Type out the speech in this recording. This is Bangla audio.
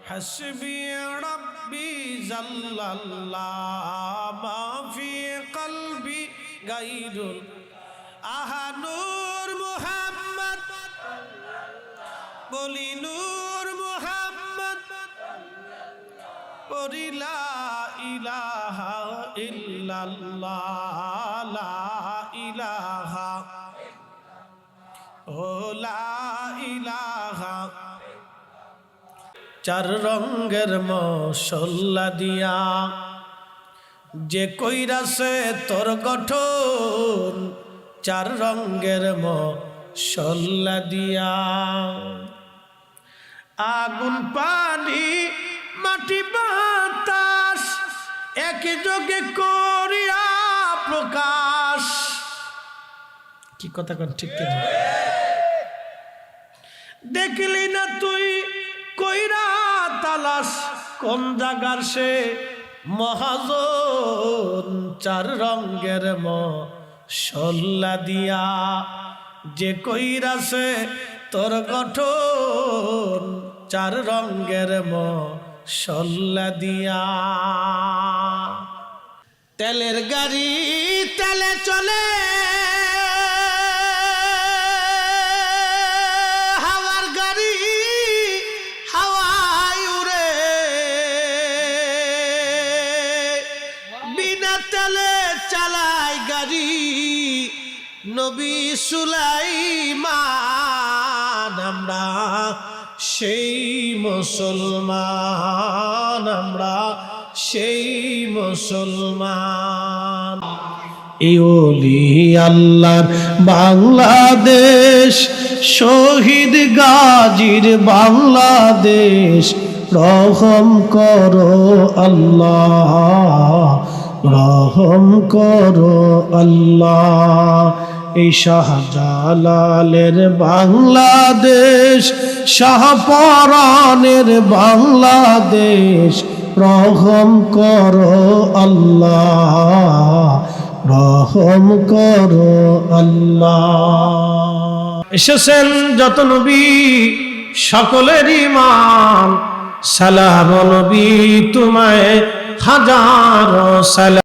হাসবি রাব্বি জাল্লাল্লাহ মা ফি কলবি গায়রুল আহা নূর মুহাম্মদ বলি নূর মুহাম্মদ পড়ি লা ইলাহা ইল্লাল্লাহ লা ইলাহা ও লা ইলাহা চার রঙের মশলা দিয়া যে কইরাছে তোর গঠন চার রঙের মশলা দিয়া আগুন পানি মাটি বাতাস একযোগে করিয়া প্রকাশ কি কথা কোন ঠিক কিনা দেখলি না তুই কইরা তালাশ কোন জাগার সে মহাজন চার রঙের মশলা দিয়া যে কইরাছে তোর গঠন চার রঙের মশলা দিয়া তেলের গাড়ি তেলে চলে হাওয়ার গাড়ি হাওয়ায় উড়ে বিনা তেলে চালায় গাড়ি নবী সুলাইমান আমরা সেই মুসলমান আমরা সেই মুসলমান এই ওলি আল্লাহর বাংলাদেশ শহীদ গাজীর বাংলাদেশ রহম করো আল্লাহ রহম করো আল্লাহ এই শাহজালালের বাংলাদেশ শাহপরানের বাংলাদেশ রহম করো আল্লাহ রহম করো আল্লাহ এসেছেন যত নবী সকলের ইমাম সালাম নবী তোমায় হাজারো সালাম